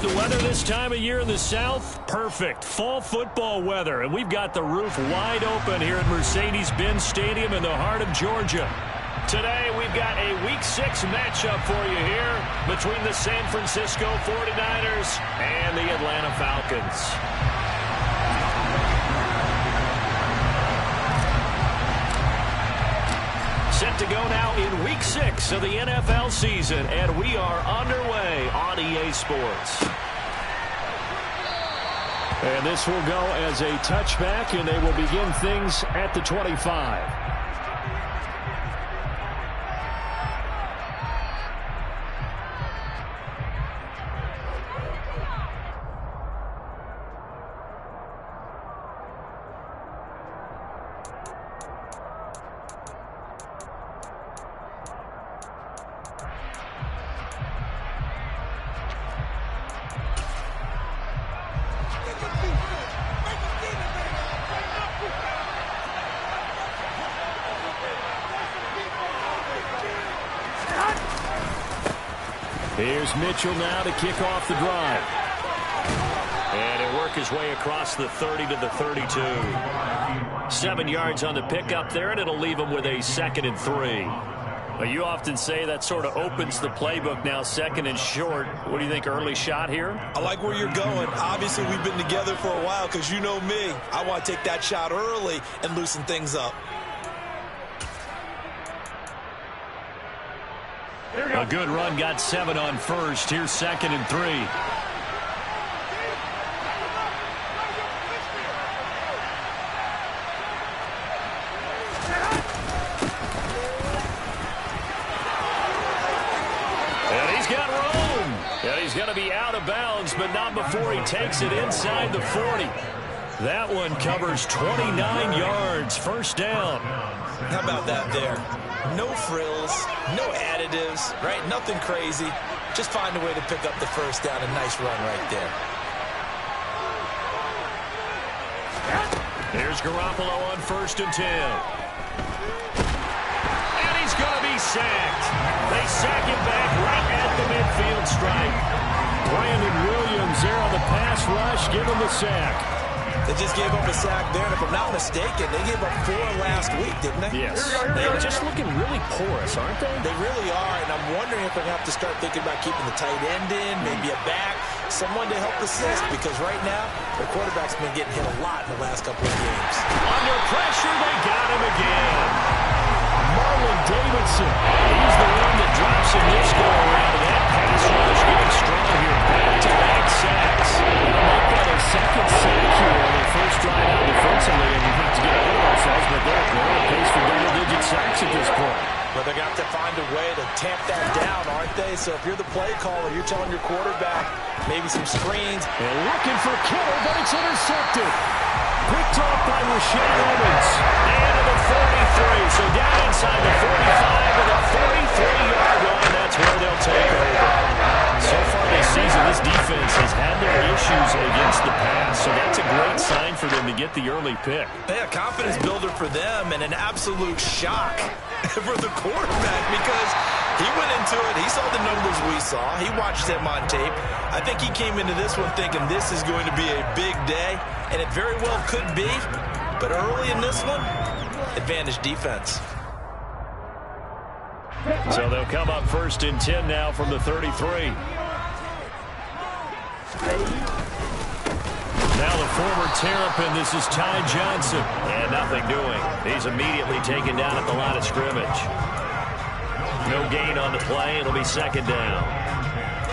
The weather this time of year in the South, perfect. Fall football weather, and we've got the roof wide open here at Mercedes-Benz Stadium in the heart of Georgia. Today, we've got a Week 6 matchup for you here between the San Francisco 49ers and the Atlanta Falcons. Set to go now in Week 6 of the NFL season, and we are underway on EA Sports. And this will go as a touchback, and they will begin things at the 25. Here's Mitchell now to kick off the drive. And he'll work his way across the 30 to the 32. 7 yards on the pickup there, and it'll leave him with a 2nd and 3. Well, you often say that sort of opens the playbook now, 2nd and short. What do you think, early shot here? I like where you're going. Obviously, we've been together for a while because you know me. I want to take that shot early and loosen things up. A good run, got 7 on first. Here's 2nd and 3. And he's got room. And he's going to be out of bounds, but not before he takes it inside the 40. That one covers 29 yards. First down. How about that there? No frills, no additives, right? Nothing crazy. Just find a way to pick up the first down. A nice run right there. Here's Garoppolo on 1st and 10. And he's going to be sacked. They sack him back right at the midfield stripe. Brandon Williams there on the pass rush. Give him the sack. They just gave up a sack there, and if I'm not mistaken, they gave up 4 last week, didn't they? Yes. They're just looking really porous, aren't they? They really are, and I'm wondering if they're going to have to start thinking about keeping the tight end in, maybe a back, someone to help assist, because right now, their quarterback's been getting hit a lot in the last couple of games. Under pressure, they got him again. Marlon Davidson, he's the one that drops in this go-around. That pass rush getting strong here. Back-to-back sacks. They'll make that a 2nd sack here on their first drive out defensively, and we have to get ahead of ourselves, but they're on pace for double-digit sacks at this point. But they're going to have to find a way to tamp that down, aren't they? So if you're the play caller, you're telling your quarterback maybe some screens. And looking for Kittle, but it's intercepted. Picked off by Rashaan Evans. And to the 43. So down inside the 45 with a 43-yard line. That's where they'll take over. So far this season, this defense has had their issues against the pass. So that's a great sign for them to get the early pick. Yeah, confidence builder for them and an absolute shock for the quarterback because he went into it. He saw the numbers we saw. He watched them on tape. I think he came into this one thinking this is going to be a big day, and it very well could be. But early in this one, advantage defense. So they'll come up 1st and 10 now from the 33. Now the former Terrapin, this is Ty Johnson. And nothing doing. He's immediately taken down at the line of scrimmage. No gain on the play. It'll be 2nd down.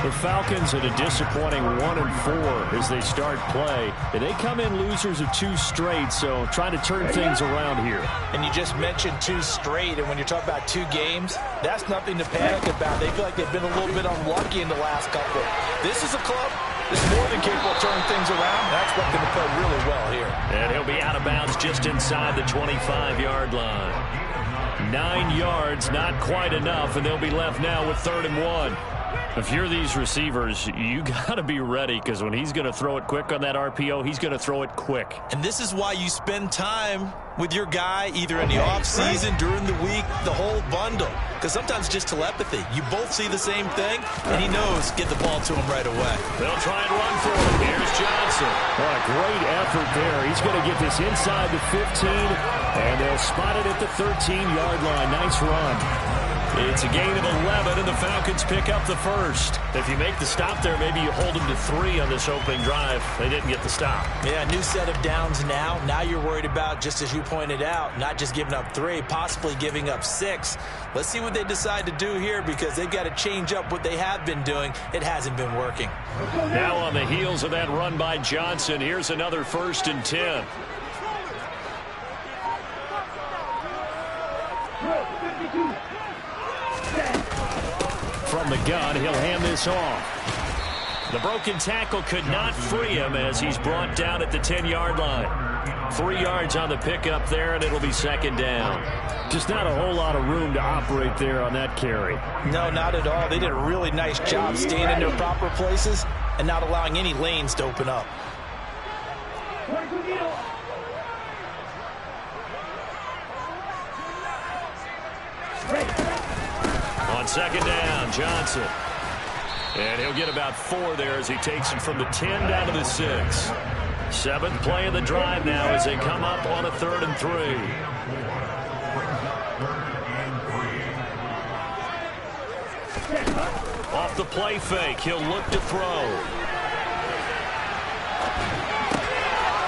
The Falcons at a disappointing 1-4 as they start play. And they come in losers of 2 straight, so trying to turn things around here. And you just mentioned 2 straight, and when you talk about 2 games, that's nothing to panic about. They feel like they've been a little bit unlucky in the last couple. This is a club that's more than capable of turning things around. That's what's going to play really well here. And he'll be out of bounds just inside the 25-yard line. 9 yards, not quite enough, and they'll be left now with 3rd and 1. If you're these receivers, you got to be ready, because when he's going to throw it quick on that RPO, he's going to throw it quick. And this is why you spend time with your guy either in the offseason, during the week, the whole bundle. Because sometimes just telepathy. You both see the same thing, and he knows get the ball to him right away. They'll try and run for him. Here's Johnson. What a great effort there. He's going to get this inside the 15, and they'll spot it at the 13-yard line. Nice run. It's a gain of 11, and the Falcons pick up the first. If you make the stop there, maybe you hold them to 3 on this opening drive. They didn't get the stop. Yeah, new set of downs now. Now you're worried about, just as you pointed out, not just giving up 3, possibly giving up 6. Let's see what they decide to do here, because they've got to change up what they have been doing. It hasn't been working. Now on the heels of that run by Johnson, here's another 1st and 10. From the gun, he'll hand this off. The broken tackle could not free him as he's brought down at the 10-yard line. 3 yards on the pickup there, and it'll be 2nd down. Just not a whole lot of room to operate there on that carry. No, not at all. They did a really nice job staying in their proper places and not allowing any lanes to open up. On 2nd down, Johnson. And he'll get about 4 there as he takes it from the 10 down to the 6. 7th play of the drive now as they come up on a 3rd and 3. Off the play fake, he'll look to throw.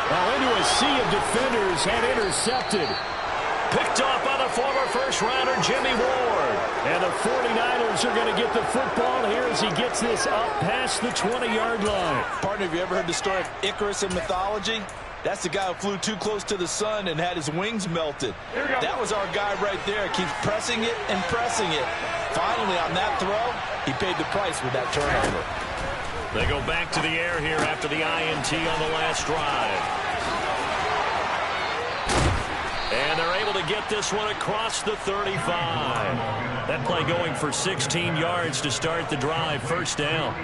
Well, into a sea of defenders and intercepted. Picked off by the former first-rounder Jimmy Ward. And the 49ers are going to get the football here as he gets this up past the 20-yard line. Partner, have you ever heard the story of Icarus in mythology? That's the guy who flew too close to the sun and had his wings melted. That was our guy right there. Keeps pressing it and pressing it. Finally, on that throw, he paid the price with that turnover. They go back to the air here after the INT on the last drive. And they're able to get this one across the 35. That play going for 16 yards to start the drive. 1st down.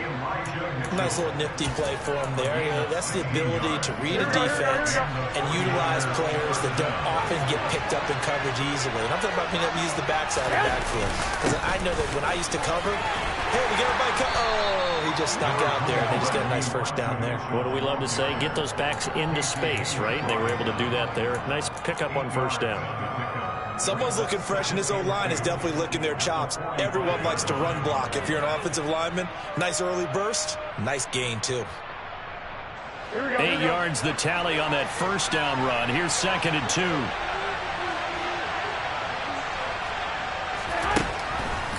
Nice little nifty play for him there. That's the ability to read a defense and utilize players that don't often get picked up in coverage easily. And I'm talking about being able to use the backside of the backfield. Because I know that when I used to cover, hey, we got a bike. Oh, he just snuck out there, and they just got a nice 1st down there. What do we love to say? Get those backs into space, right? And they were able to do that there. Nice pickup on 1st down. Someone's looking fresh, and his O-line is definitely licking their chops. Everyone likes to run block. If you're an offensive lineman, nice early burst, nice gain, too. 8 yards the tally on that 1st down run. Here's 2nd and 2.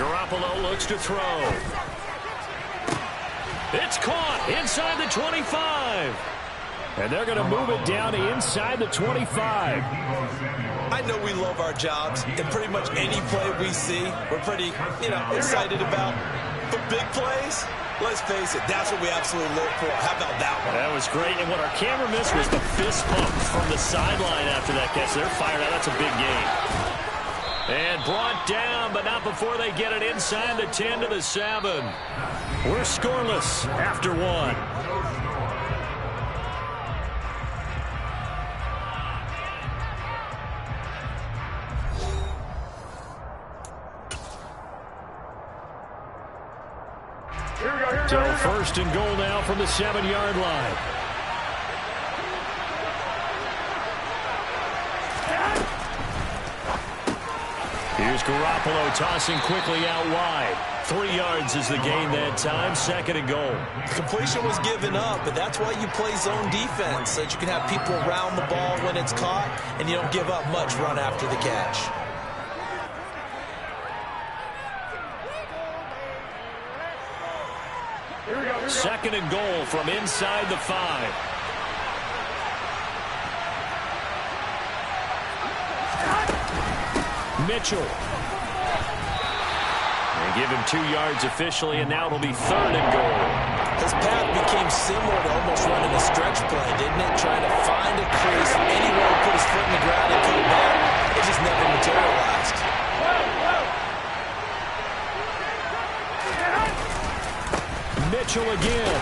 Garoppolo looks to throw. It's caught inside the 25. And they're going to move it down to inside the 25. I know we love our jobs, and pretty much any play we see, we're pretty, excited about. But big plays, let's face it, that's what we absolutely live for. How about that one? That was great, and what our camera missed was the fist pump from the sideline after that catch. They're fired out. That's a big gain. And brought down, but not before they get it inside the 10 to the 7. We're scoreless after 1. So 1st and goal now from the 7-yard line. Here's Garoppolo tossing quickly out wide. 3 yards is the gain that time. 2nd and goal. Completion was given up, but that's why you play zone defense, so that you can have people around the ball when it's caught, and you don't give up much run after the catch. Second and goal from inside the 5. Mitchell. They give him 2 yards officially, and now it'll be 3rd and goal. His path became similar to almost running a stretch play, didn't it? Trying to find a crease, anywhere to put his foot in the ground and come back. It just never materialized. Mitchell again.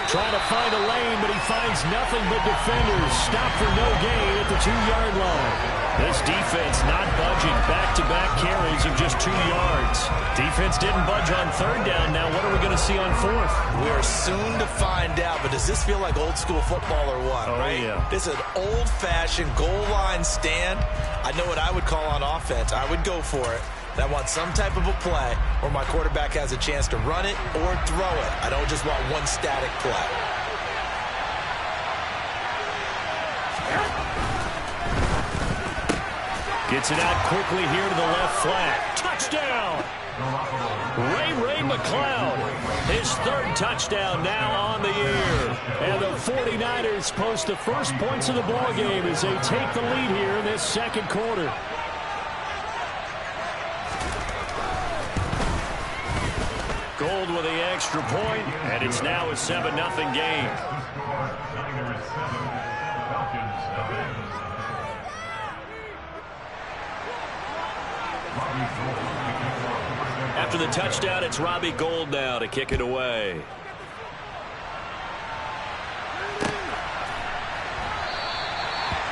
Trying to find a lane, but he finds nothing but defenders. Stop for no gain at the 2-yard line. This defense not budging. Back-to-back carries of just 2 yards. Defense didn't budge on 3rd down. Now what are we going to see on 4th? We are soon to find out, but does this feel like old school football or what? Oh, right? Yeah. This is an old-fashioned goal line stand. I know what I would call on offense. I would go for it. I want some type of a play where my quarterback has a chance to run it or throw it. I don't just want one static play. Gets it out quickly here to the left flat. Touchdown! Ray McLeod. His 3rd touchdown now on the year. And the 49ers post the first points of the ballgame as they take the lead here in this 2nd quarter. Gold with the extra point, and it's now a 7-0 game. After the touchdown, it's Robbie Gould now to kick it away.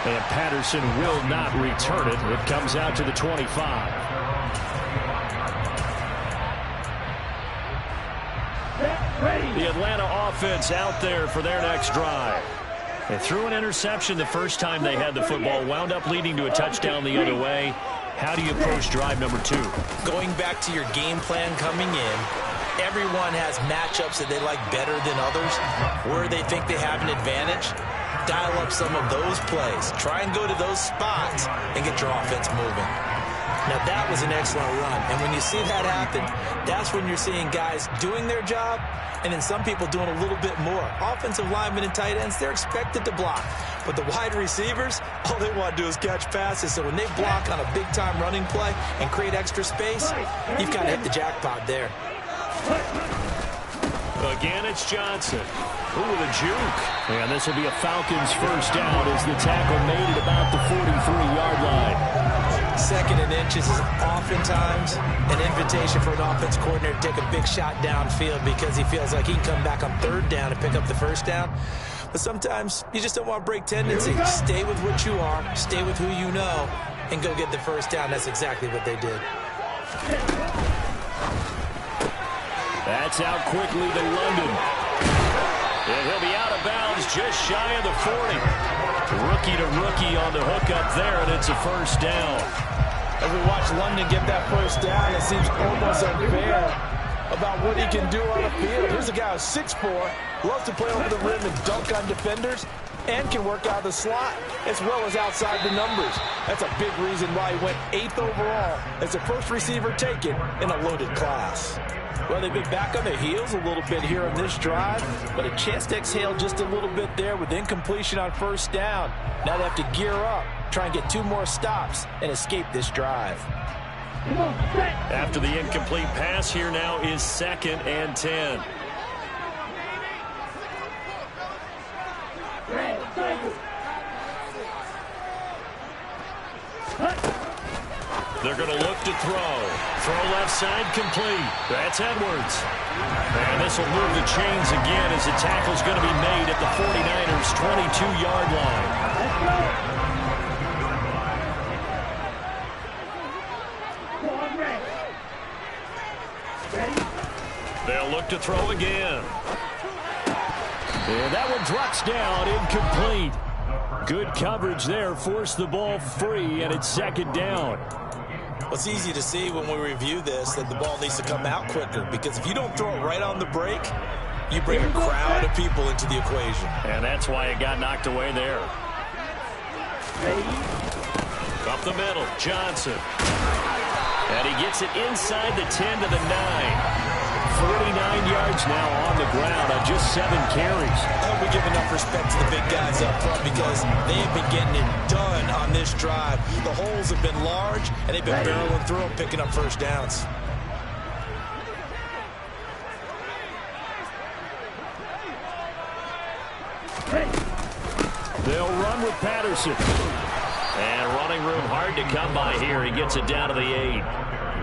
And Patterson will not return it. It comes out to the 25. The Atlanta offense out there for their next drive. They threw an interception the first time they had the football, wound up leading to a touchdown the other way. How do you approach drive number 2? Going back to your game plan coming in, everyone has matchups that they like better than others, where they think they have an advantage. Dial up some of those plays. Try and go to those spots and get your offense moving. Now, that was an excellent run. And when you see that happen, that's when you're seeing guys doing their job and then some people doing a little bit more. Offensive linemen and tight ends, they're expected to block. But the wide receivers, all they want to do is catch passes. So when they block on a big-time running play and create extra space, you've got to hit the jackpot there. Again, it's Johnson. Ooh, the juke. And this will be a Falcons first down as the tackle made it about the 43-yard line. 2nd and inches is oftentimes an invitation for an offense coordinator to take a big shot downfield because he feels like he can come back on 3rd down and pick up the first down. But sometimes you just don't want to break tendency. Stay with what you are, stay with who you know, and go get the first down. That's exactly what they did. That's out quickly to London. And he'll be out of bounds just shy of the 40. Rookie to rookie on the hook up there, and it's a first down. As we watch London get that first down, it seems almost unfair about what he can do on the field. Here's a guy who's 6'4", loves to play over the rim and dunk on defenders, and can work out the slot as well as outside the numbers. That's a big reason why he went 8th overall as the first receiver taken in a loaded class. Well, they've been back on their heels a little bit here on this drive, but a chance to exhale just a little bit there with incompletion on first down. Now they have to gear up, try and get 2 more stops, and escape this drive. After the incomplete pass, here now is 2nd and 10. They're going to look to throw. Throw left side complete. That's Edwards. And this will move the chains again as the tackle's going to be made at the 49ers' 22-yard line. They'll look to throw again. And that one drops down, incomplete. Good coverage there, forced the ball free, and it's 2nd down. Well, it's easy to see when we review this that the ball needs to come out quicker, because if you don't throw it right on the break, you bring a crowd of people into the equation. And that's why it got knocked away there. Up the middle, Johnson. And he gets it inside the 10 to the 9. 49 yards now on the ground on just 7 carries. I hope we give enough respect to the big guys up front because they have been getting it done on this drive. The holes have been large, and they've been barreling through them, picking up first downs. They'll run with Patterson. And running room hard to come by here. He gets it down to the 8.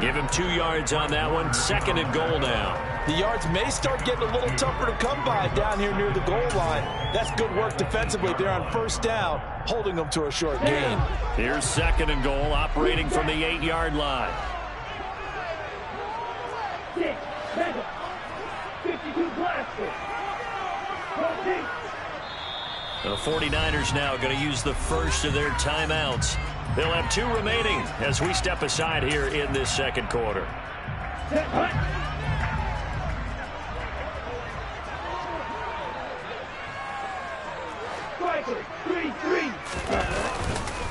Give him 2 yards on that one. 2nd and goal now. The yards may start getting a little tougher to come by down here near the goal line. That's good work defensively there on 1st down, holding them to a short gain. Here's 2nd and goal, operating from the 8-yard line. 52 plastic. The 49ers now going to use the first of their timeouts. They'll have 2 remaining as we step aside here in this 2nd quarter.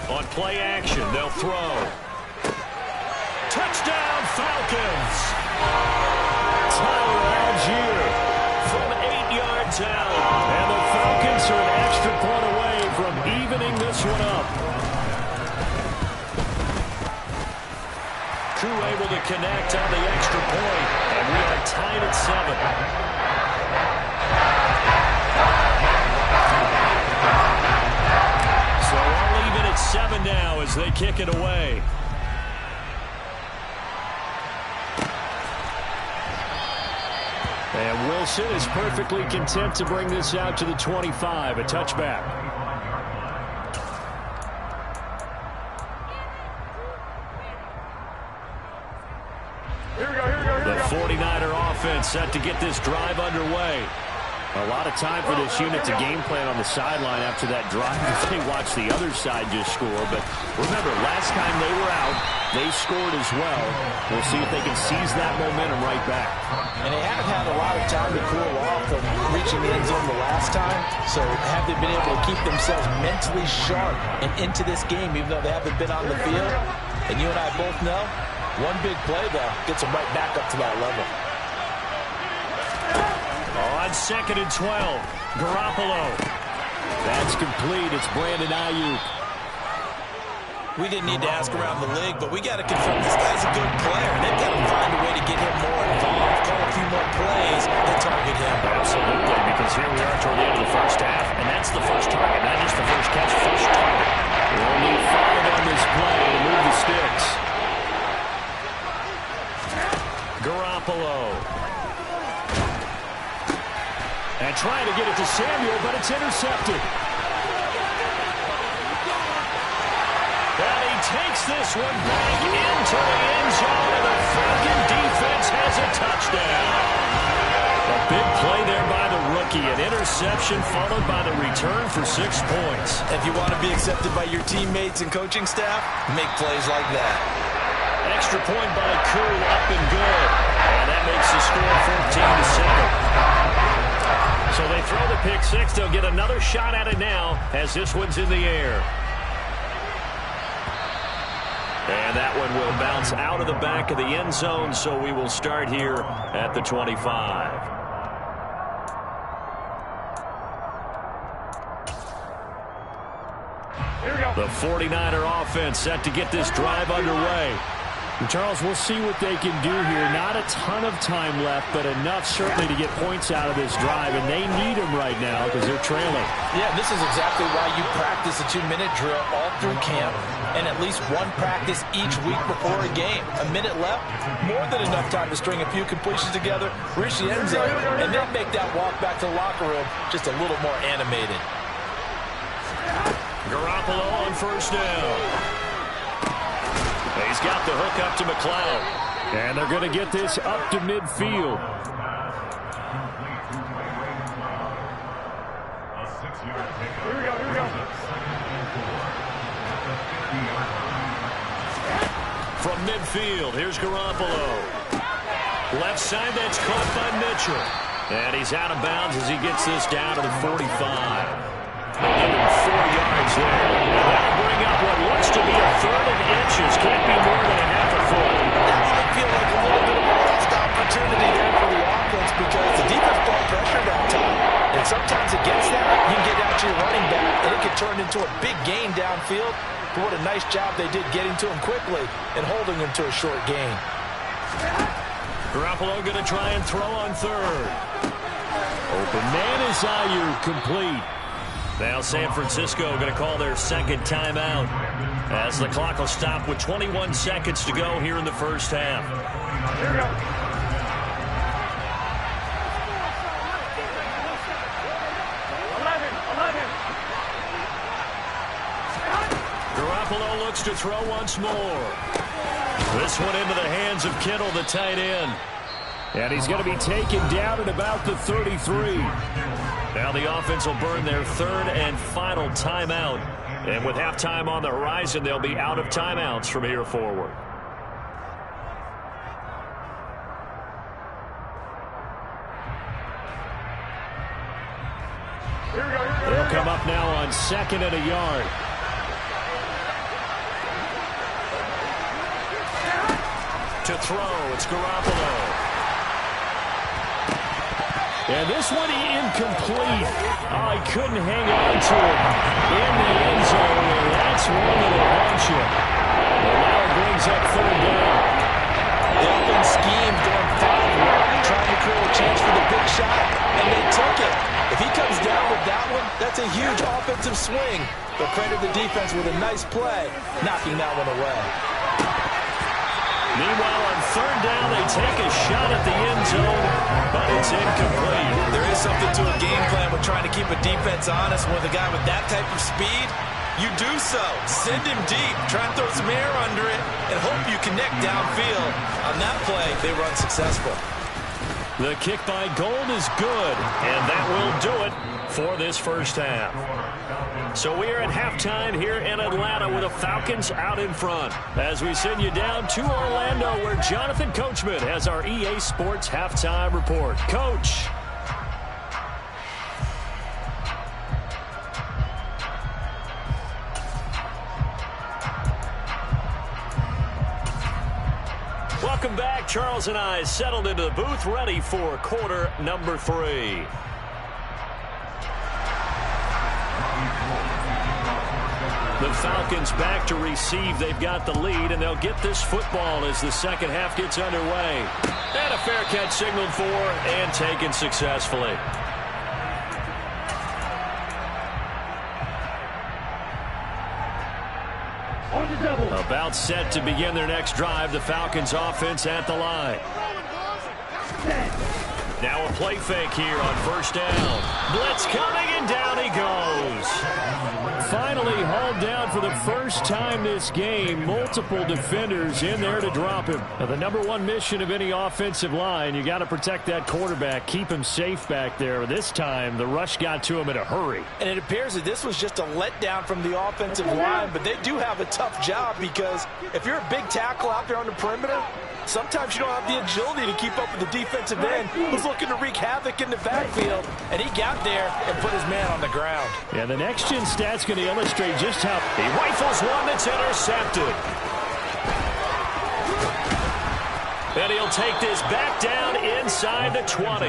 On play action, they'll throw. Touchdown, Falcons! Tyler Algier from 8 yards out. And the Falcons are an extra point away from evening this one up. Crew able to connect on the extra point, and we are tied at 7. So all even at 7 now as they kick it away. And Wilson is perfectly content to bring this out to the 25, a touchback. The 49er offense set to get this drive underway. A lot of time for this unit to game plan on the sideline after that drive if they watch the other side just score. But remember, last time they were out, they scored as well. We'll see if they can seize that momentum right back. And they have had a lot of time to cool off from reaching the end zone the last time. So have they been able to keep themselves mentally sharp and into this game even though they haven't been on the field? And you and I both know, one big play, though, gets them right back up to that level. On 2nd and 12, Garoppolo. That's complete. It's Brandon Ayuk. We didn't need to ask around the league, but we got to confirm this guy's a good player. They've got to find a way to get him more involved, call a few more plays, and target him. Absolutely, because here we are toward the end of the first half, and that's the first target, not just the first catch, first target. We'll need 5 on this play to move the sticks. Garoppolo. And trying to get it to Samuel, but it's intercepted. And he takes this one back into the end zone, and the Falcon defense has a touchdown. A big play there by the rookie. An interception followed by the return for 6 points. If you want to be accepted by your teammates and coaching staff, make plays like that. Extra point by Koo, up and good. And that makes the score 14-7. So they throw the pick 6. They'll get another shot at it now as this one's in the air. And that one will bounce out of the back of the end zone, so we will start here at the 25. The 49er offense set to get this drive underway. And Charles, we'll see what they can do here. Not a ton of time left, but enough certainly to get points out of this drive, and they need them right now because they're trailing. Yeah, this is exactly why you practice a 2-minute drill all through camp and at least one practice each week before a game. A minute left, more than enough time to string a few completions together, reach the end zone, and then make that walk back to the locker room just a little more animated. Garoppolo on 1st down. He's got the hook up to McLeod. And they're going to get this up to midfield. Here we go. From midfield, here's Garoppolo. Left side, that's caught by Mitchell. And he's out of bounds as he gets this down to the 45. Another 4 yards there. And that'll bring up what looks to be a 3rd and inches. Can't be more than a half a foot. That might feel like a little bit of a lost opportunity there for the offense because the defense brought pressure that time. And sometimes against that, you can get out to your running back, and it can turn into a big gain downfield. But what a nice job they did getting to him quickly and holding him to a short gain. Garoppolo going to try and throw on 3rd. Open man is Ayuk, complete. Now San Francisco going to call their second timeout as the clock will stop with 21 seconds to go here in the first half. Here we go. Garoppolo looks to throw once more. This one into the hands of Kittle, the tight end. And he's going to be taken down at about the 33. Now the offense will burn their third and final timeout. And with halftime on the horizon, they'll be out of timeouts from here forward. They'll come up now on 2nd and a yard. To throw, it's Garoppolo. And this one incomplete. Oh, he couldn't hang on to it in the end zone, and that's one that'll launch him. And now it brings up 3rd down. The offense schemed going 5 wide, trying to create a chance for the big shot, and they took it. If he comes down with that one, that's a huge offensive swing. But credit the defense with a nice play, knocking that one away. Meanwhile, on 3rd down, they take a shot at the end zone, but it's incomplete. There is something to a game plan with trying to keep a defense honest. With a guy with that type of speed, you do so. Send him deep, try and throw some air under it, and hope you connect downfield. On that play, they were unsuccessful. The kick by Gold is good, and that will do it for this first half. So we are at halftime here in Atlanta with the Falcons out in front. As we send you down to Orlando, where Jonathan Coachman has our EA Sports halftime report. Coach. Welcome back. Charles and I settled into the booth, ready for quarter number 3. The Falcons back to receive. They've got the lead, and they'll get this football as the second half gets underway. And a fair catch signaled for and taken successfully. About set to begin their next drive. The Falcons offense at the line. Now a play fake here on 1st down. Blitz coming, and down he goes. Finally hauled down for the first time this game. Multiple defenders in there to drop him. Now, the #1 mission of any offensive line, you got to protect that quarterback, keep him safe back there. This time, the rush got to him in a hurry. And it appears that this was just a letdown from the offensive line, but they do have a tough job because if you're a big tackle out there on the perimeter, sometimes you don't have the agility to keep up with the defensive end who's looking to wreak havoc in the backfield, and he got there and put his man on the ground. Yeah, the next-gen stat's going to illustrate just how he rifles one that's intercepted. And he'll take this back down inside the 20.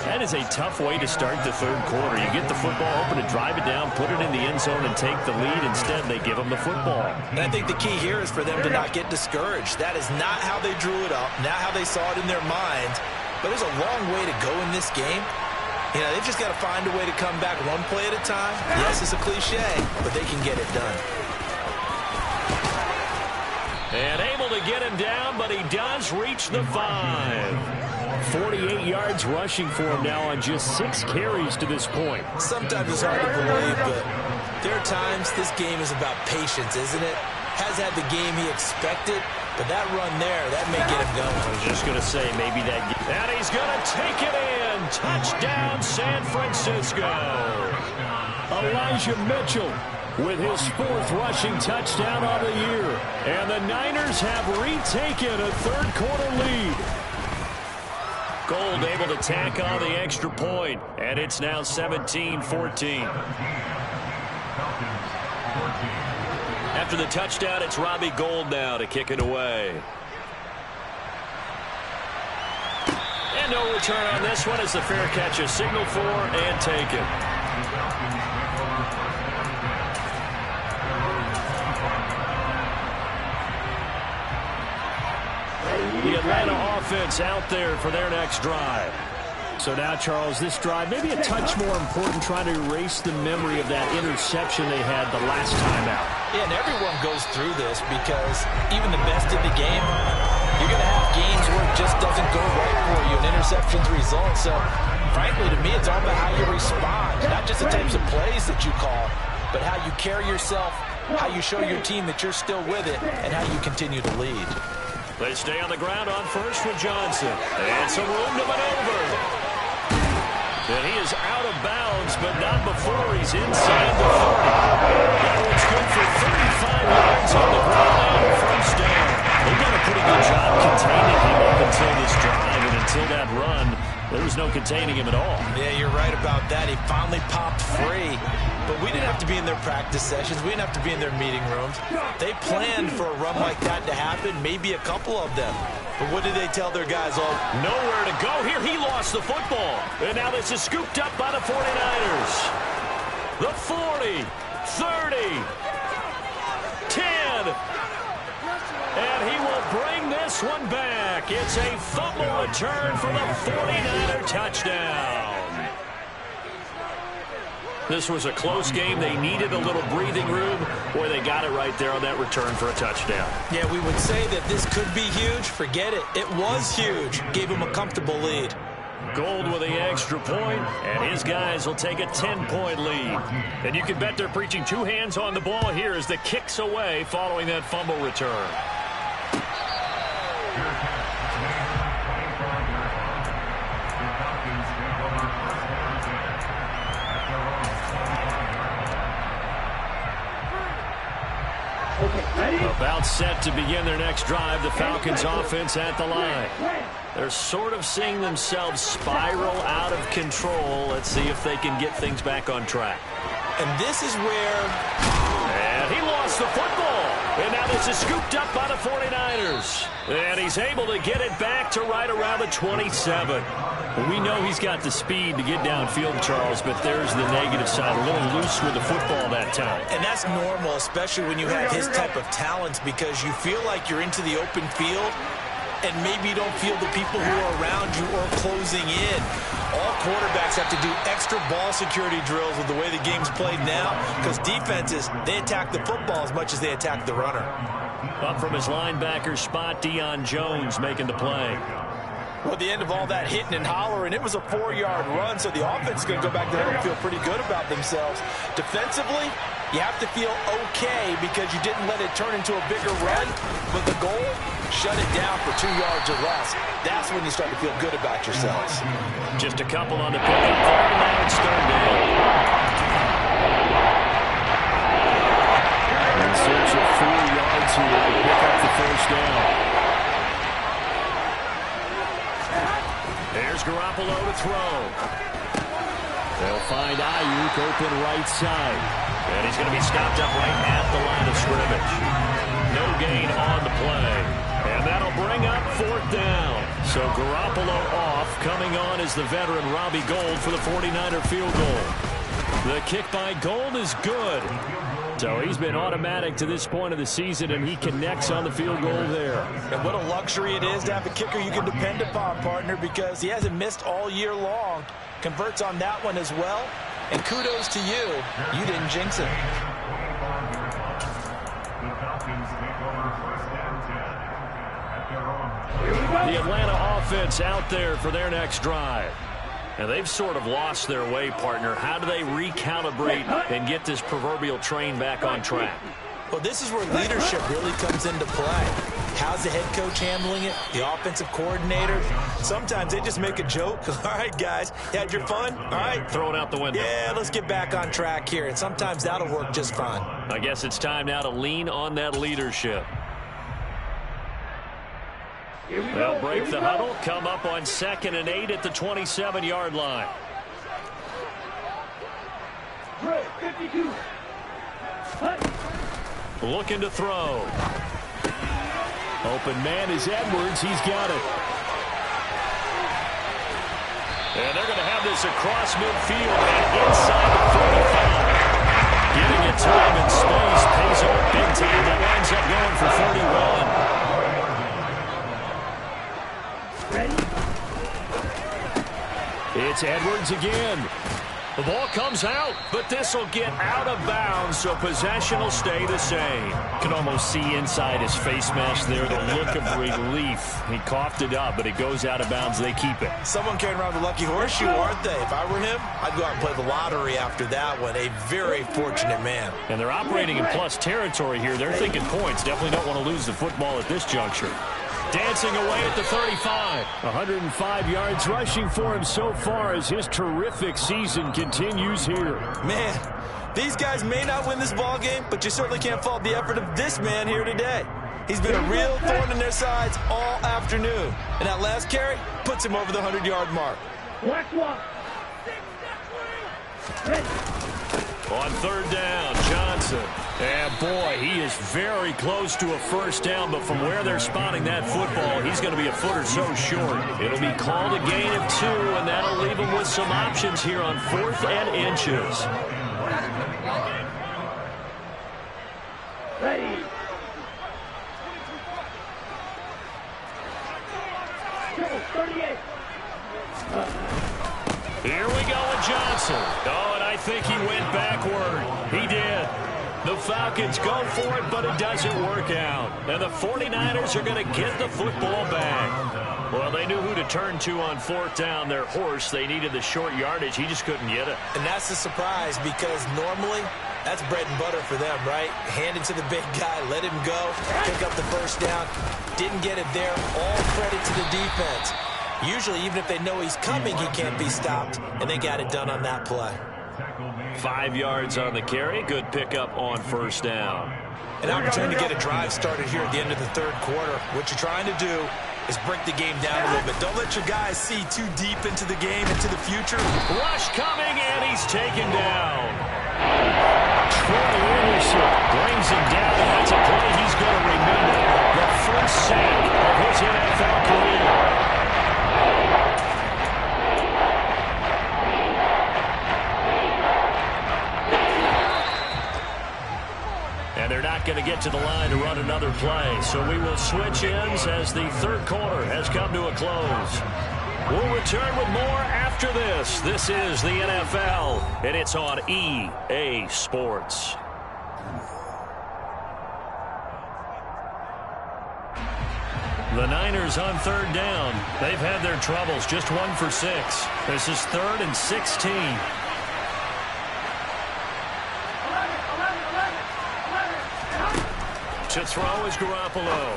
That is a tough way to start the 3rd quarter. You get the football open and drive it down, put it in the end zone, and take the lead. Instead, they give them the football. And I think the key here is for them to not get discouraged. That is not how they drew it up, not how they saw it in their minds. But there's a long way to go in this game. You know, they've just got to find a way to come back one play at a time. Yes, it's a cliche, but they can get it done. And able to get him down, but he does reach the 5. 48 yards rushing for him now on just 6 carries to this point. Sometimes it's hard to believe, but there are times this game is about patience, isn't it? Has had the game he expected, but that run there, that may get him going. I was just going to say, maybe that. And he's going to take it in. Touchdown, San Francisco. Elijah Mitchell with his 4th rushing touchdown on the year. And the Niners have retaken a 3rd quarter lead. Gold able to tack on the extra point, and it's now 17-14. After the touchdown, it's Robbie Gould now to kick it away. And no return on this one as the fair catch is signaled for and taken. The Atlanta offense out there for their next drive. So now, Charles, this drive maybe a touch more important, trying to erase the memory of that interception they had the last time out. Yeah, and everyone goes through this because even the best of the game, you're going to have games where it just doesn't go right for you, and interceptions result. So, frankly, to me, it's all about how you respond, not just the types of plays that you call, but how you carry yourself, how you show your team that you're still with it, and how you continue to lead. They stay on the ground on first with Johnson. And some room to maneuver. And he is out of bounds, but not before he's inside the 40. That one's good for 35 yards on the ground and first down. They've done a pretty good job containing him up until this drive, and until that run, there was no containing him at all. Yeah, you're right about that. He finally popped free. But we didn't have to be in their practice sessions. We didn't have to be in their meeting rooms. They planned for a run like that to happen, maybe a couple of them. But what did they tell their guys? Oh, nowhere to go here. He lost the football. And now this is scooped up by the 49ers. The 40, 30, 10. And he will bring this one back. It's a fumble return for the 49er touchdown. This was a close game. They needed a little breathing room. Boy, they got it right there on that return for a touchdown. Yeah, we would say that this could be huge. Forget it. It was huge. Gave him a comfortable lead. Gold with the extra point, and his guys will take a 10-point lead. And you can bet they're preaching two hands on the ball here as the kick's away following that fumble return. About set to begin their next drive, the Falcons offense at the line. They're sort of seeing themselves spiral out of control. Let's see if they can get things back on track. And this is where... And he lost the football. And now this is scooped up by the 49ers. And he's able to get it back to right around the 27. We know he's got the speed to get downfield, Charles, but there's the negative side. A little loose with the football that time. And that's normal, especially when you have his type of talents, because you feel like you're into the open field, and maybe you don't feel the people who are around you or closing in. All quarterbacks have to do extra ball security drills with the way the game's played now, because defenses, they attack the football as much as they attack the runner. Up from his linebacker spot, Deion Jones making the play. Well, at the end of all that hitting and hollering, it was a 4-yard run, so the offense is going to go back there and feel pretty good about themselves. Defensively, you have to feel okay because you didn't let it turn into a bigger run, but the goal, shut it down for 2 yards or less. That's when you start to feel good about yourselves. Just a couple on the pickup there, and now it's third down. In search of 4 yards here to pick up the first down. There's Garoppolo to throw. They'll find Ayuk open right side. And he's going to be stopped up right at the line of scrimmage. No gain on the play. And that'll bring up fourth down. So Garoppolo off. Coming on is the veteran Robbie Gould for the 49er field goal. The kick by Gould is good. So he's been automatic to this point of the season, and he connects on the field goal there. And what a luxury it is to have a kicker you can depend upon, partner, because he hasn't missed all year long. Converts on that one as well. And kudos to you. You didn't jinx it. The Atlanta offense out there for their next drive. And they've sort of lost their way, partner. How do they recalibrate and get this proverbial train back on track? Well, this is where leadership really comes into play. How's the head coach handling it? The offensive coordinator? Sometimes they just make a joke. All right, guys, you had your fun? All right. Throw it out the window. Yeah, let's get back on track here. And sometimes that'll work just fine. I guess it's time now to lean on that leadership. They'll break the huddle, come up on 2nd and 8 at the 27-yard line. 52. Looking to throw. Open man is Edwards. He's got it. And they're going to have this across midfield and inside the 45. Getting it time and space pays off big time. That winds up going for 41. It's Edwards again. The ball comes out, but this will get out of bounds, so possession will stay the same. Can almost see inside his face mask there the look of relief. He coughed it up, but it goes out of bounds. They keep it. Someone carrying around the lucky horseshoe, aren't they? If I were him, I'd go out and play the lottery after that one. A very fortunate man. And they're operating in plus territory here. They're thinking points. Definitely don't want to lose the football at this juncture. Dancing away at the 35. 105 yards rushing for him so far as his terrific season continues here. Man, these guys may not win this ball game, but you certainly can't fault the effort of this man here today. He's been a real thorn in their sides all afternoon. And that last carry puts him over the 100-yard mark. On third down, Johnson. And boy, he is very close to a first down, but from where they're spotting that football, he's going to be a foot or so short. It'll be called a gain of 2, and that'll leave him with some options here on 4th and inches. Ready. Go, 38. Here we go with Johnson. Oh, and I think he went backward. He did. The Falcons go for it, but it doesn't work out. And the 49ers are going to get the football back. Well, they knew who to turn to on 4th down. Their horse, they needed the short yardage. He just couldn't get it. And that's a surprise because normally that's bread and butter for them, right? Hand it to the big guy, let him go, pick up the first down. Didn't get it there. All credit to the defense. Usually, even if they know he's coming, he can't be stopped, and they got it done on that play. 5 yards on the carry. Good pickup on first down. An opportunity to get a drive started here at the end of the third quarter. What you're trying to do is break the game down a little bit. Don't let your guys see too deep into the game, into the future. Rush coming, and he's taken down. Troy Anderson brings him down, and that's a play he's going to remember. The first sack of his NFL career. They're not going to get to the line to run another play. So we will switch ends as the third quarter has come to a close. We'll return with more after this. This is the NFL, and it's on EA Sports. The Niners on third down. They've had their troubles, just 1 for 6. This is 3rd and 16. To throw is Garoppolo.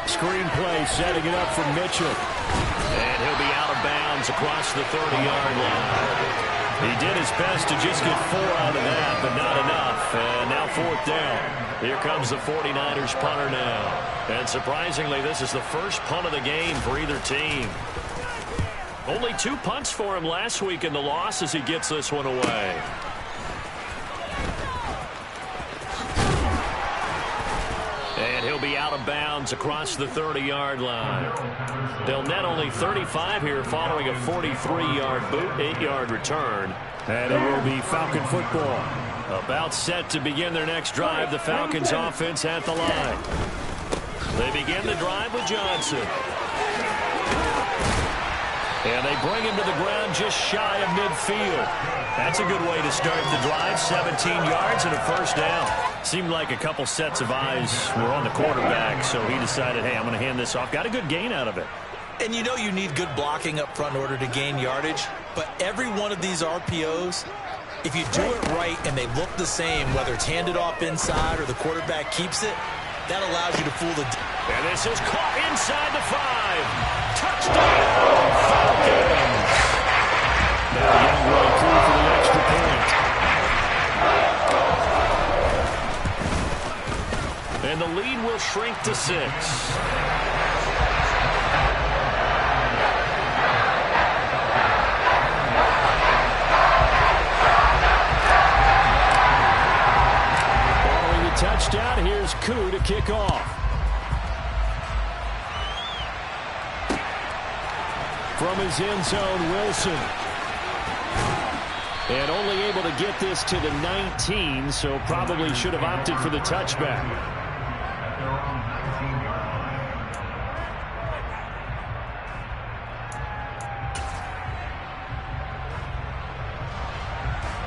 Screen play, setting it up for Mitchell. And he'll be out of bounds across the 30-yard line. He did his best to just get 4 out of that, but not enough. And now 4th down. Here comes the 49ers punter now. And surprisingly, this is the first punt of the game for either team. Only 2 punts for him last week in the loss as he gets this one away. And he'll be out of bounds across the 30-yard line. They'll net only 35 here following a 43-yard boot, 8-yard return. And it will be Falcon football. About set to begin their next drive. The Falcons offense at the line. They begin the drive with Johnson. And they bring him to the ground just shy of midfield. That's a good way to start the drive. 17 yards and a first down. Seemed like a couple sets of eyes were on the quarterback, so he decided, hey, I'm going to hand this off. Got a good gain out of it. And you know you need good blocking up front in order to gain yardage, but every one of these RPOs, if you do it right and they look the same, whether it's handed off inside or the quarterback keeps it, that allows you to fool the... And this is caught inside the 5. Touchdown, Falcons. Now Young will through for the extra point. And the lead will shrink to 6. Touchdown. Here's Koo to kick off. From his end zone, Wilson. And only able to get this to the 19, so probably should have opted for the touchback.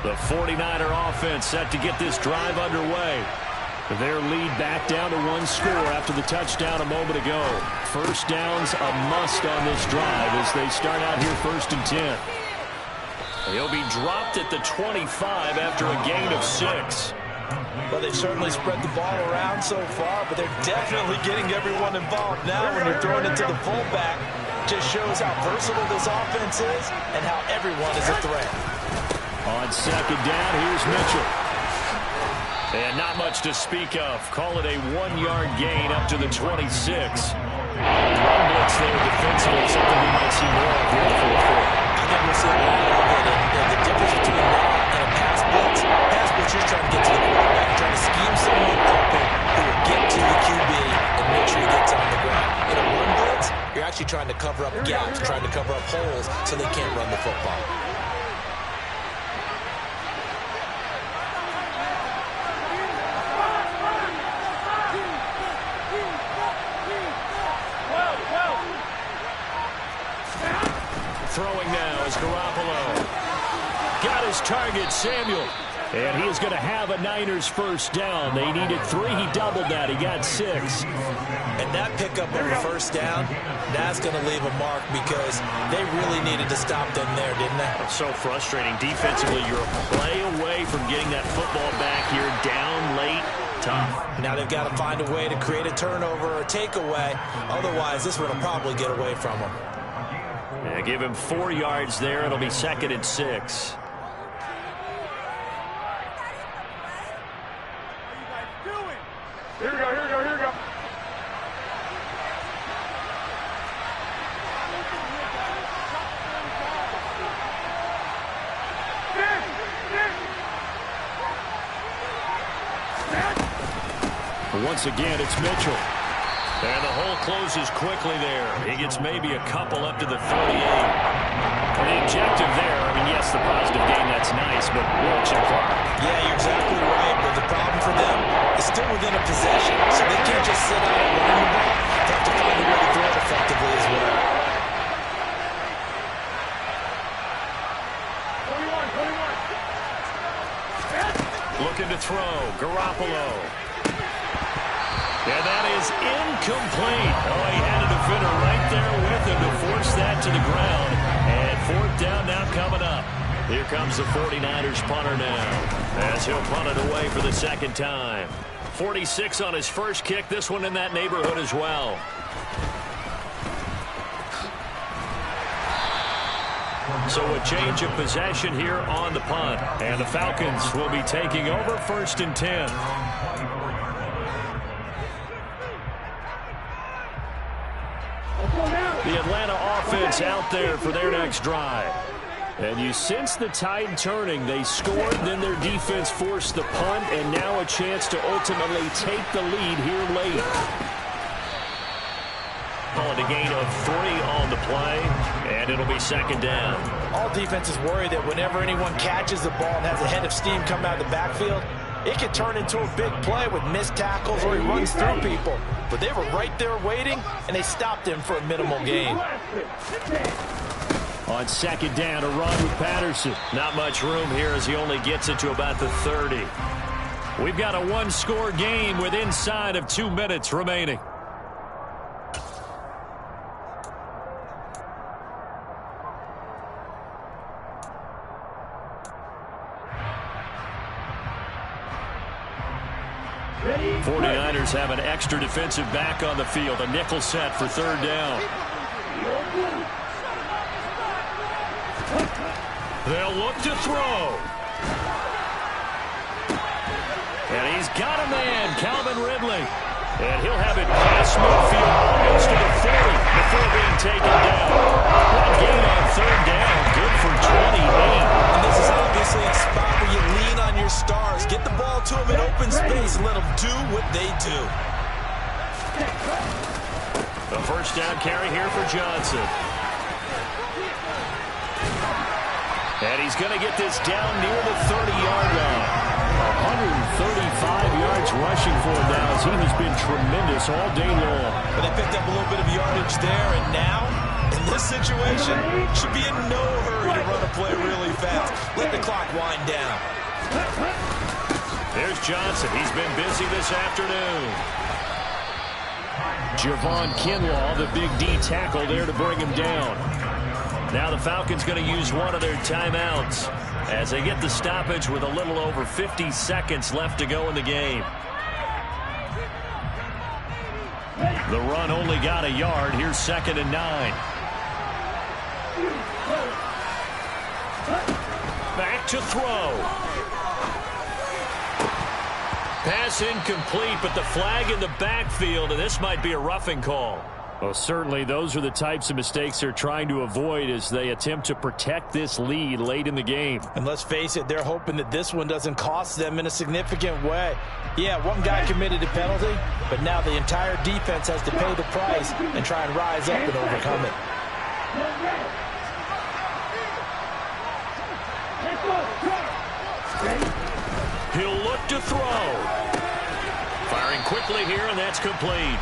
The 49er offense set to get this drive underway. Their lead back down to one score after the touchdown a moment ago. First down's a must on this drive as they start out here 1st and 10. He'll be dropped at the 25 after a gain of 6. Well, they've certainly spread the ball around so far, but they're definitely getting everyone involved now when you're throwing it to the fullback. Just shows how versatile this offense is and how everyone is a threat. On 2nd down, here's Mitchell. And not much to speak of. Call it a 1-yard gain up to the 26. Run blitz there defensively, something we might see more of here in the 4th quarter. I think we'll see a lot of it. And the difference between that and a pass blitz, you're trying to get to the quarterback, trying to scheme someone open who will get to the QB and make sure he gets on the ground. In a run blitz, you're actually trying to cover up gaps, trying to cover up holes so they can't run the football. Throwing now is Garoppolo. Got his target, Samuel. And he is going to have a Niners first down. They needed 3. He doubled that. He got 6. And that pickup of a first down, that's going to leave a mark because they really needed to stop them there, didn't they? It's so frustrating. Defensively, you're a play away from getting that football back here down late. Tough. Now they've got to find a way to create a turnover or a takeaway. Otherwise, this one will probably get away from them. Yeah, give him 4 yards there. It'll be 2nd and 6. Here we go, here we go, here we go. Once again, it's Mitchell. And the hole closes quickly there. He gets maybe a couple up to the 38. And the objective there, I mean, yes, the positive gain, that's nice, but watch the clock. Yeah, you're exactly right, but the problem for them is still within a possession, so they can't just sit out and run the ball. They have to find a way to throw it effectively as well. 21. Looking to throw, Garoppolo. And that is incomplete. Oh, he had a defender right there with him to force that to the ground. And 4th down now coming up. Here comes the 49ers punter now, as he'll punt it away for the 2nd time. 46 on his first kick. This one in that neighborhood as well. So a change of possession here on the punt. And the Falcons will be taking over 1st and 10. The Atlanta offense out there for their next drive. And you sense the tide turning. They scored, then their defense forced the punt, and now a chance to ultimately take the lead here late. Call it a gain of 3 on the play, and it'll be 2nd down. All defenses worry that whenever anyone catches the ball and has a head of steam come out of the backfield, it could turn into a big play with missed tackles or he runs through people. But they were right there waiting, and they stopped him for a minimal gain. On 2nd down, a run with Patterson. Not much room here as he only gets it to about the 30. We've got a 1-score game with inside of 2 minutes remaining. Ready? 49ers have an extra defensive back on the field. A nickel set for 3rd down. They'll look to throw. And he's got a man, Calvin Ridley. And he'll have it past midfield, almost to the 40 before being taken down. That gain on 3rd down, good for 28. And this is obviously a spot where you lean on your stars. Get the ball to them in open space and let them do what they do. The 1st down carry here for Johnson. And he's going to get this down near the 30-yard line. 135 yards rushing for him now, as he has been tremendous all day long. But they picked up a little bit of yardage there, and now, in in this situation should be in no hurry to run a play really fast. Let the clock wind down. There's Johnson. He's been busy this afternoon. Javon Kinlaw, the big D tackle there to bring him down. Now the Falcons going to use one of their timeouts as they get the stoppage with a little over 50 seconds left to go in the game. The run only got a yard. Here's 2nd and 9. Back to throw. Pass incomplete, but the flag in the backfield, and this might be a roughing call. Well, certainly those are the types of mistakes they're trying to avoid as they attempt to protect this lead late in the game. And let's face it, they're hoping that this one doesn't cost them in a significant way. Yeah, one guy committed a penalty, but now the entire defense has to pay the price and try and rise up and overcome it. He'll look to throw. Firing quickly here, and that's complete.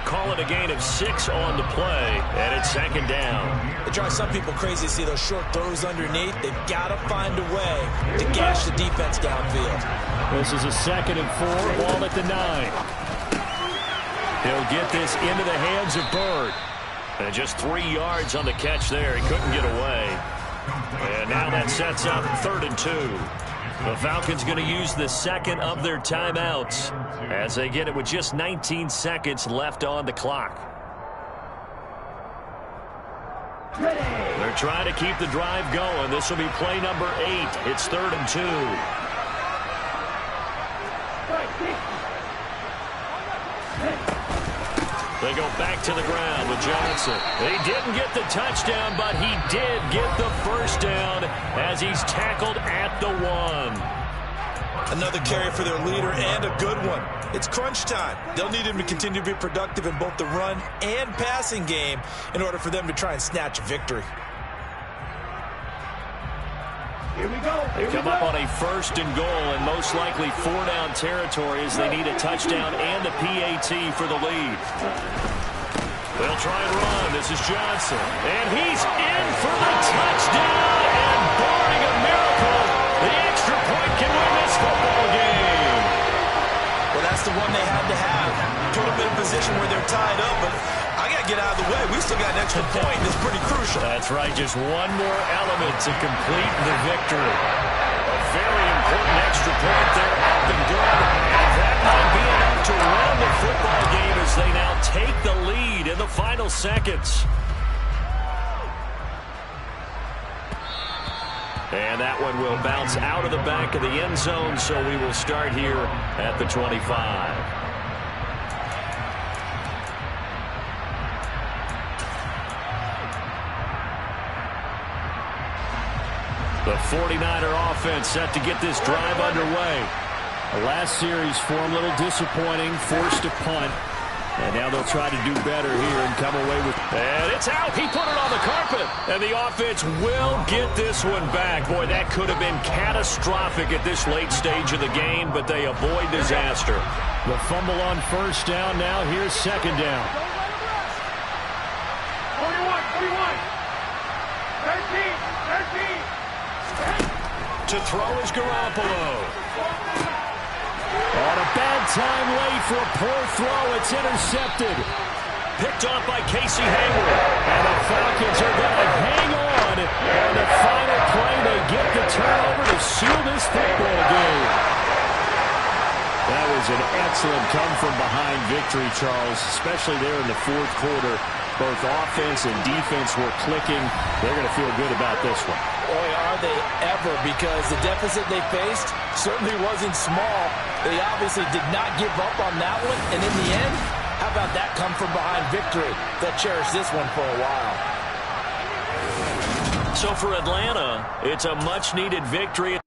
Call it a gain of 6 on the play, and it's 2nd down. It drives some people crazy to see those short throws underneath. They've got to find a way to gash the defense downfield. This is a 2nd and 4, ball at the 9. He'll get this into the hands of Bird. And just 3 yards on the catch there. He couldn't get away. And now that sets up 3rd and 2. The Falcons going to use the 2nd of their timeouts as they get it with just 19 seconds left on the clock. They're trying to keep the drive going. This will be play number 8. It's 3rd and 2. They go back to the ground with Johnson. He didn't get the touchdown, but he did get the first down as he's tackled at the 1. Another carry for their leader and a good one. It's crunch time. They'll need him to continue to be productive in both the run and passing game in order for them to try and snatch a victory. Here we go. They come up on a 1st and goal and most likely 4-down territory as they need a touchdown and a PAT for the lead. They'll try and run. This is Johnson. And he's in for the touchdown. And barring a miracle, the extra point can win this football game. Well, that's the one they had to have. Put them in a position where they're tied up, but I got to get out of the way. We still got an extra point. That's pretty crucial. That's right. Just one more element to complete the victory. A very important extra point there up and good. And that might be enough to win the football game as they now take the lead in the final seconds. And that one will bounce out of the back of the end zone, so we will start here at the 25. The 49er offense set to get this drive underway. The last series for them a little disappointing, forced a punt. And now they'll try to do better here and come away with... And it's out. He put it on the carpet. And the offense will get this one back. Boy, that could have been catastrophic at this late stage of the game, but they avoid disaster. The fumble on 1st down. Now here's 2nd down. 41, 13. To throw is Garoppolo. On a bad time late for a poor throw. It's intercepted. Picked off by Casey Hayward. And the Falcons are going to hang on. And the final play, they get the turnover to seal this football game. That was an excellent come-from-behind victory, Charles, especially there in the 4th quarter. Both offense and defense were clicking. They're going to feel good about this one. Boy, are they ever, because the deficit they faced certainly wasn't small. They obviously did not give up on that one, and in the end, how about that come-from-behind victory? They'll cherish this one for a while. So for Atlanta, it's a much-needed victory.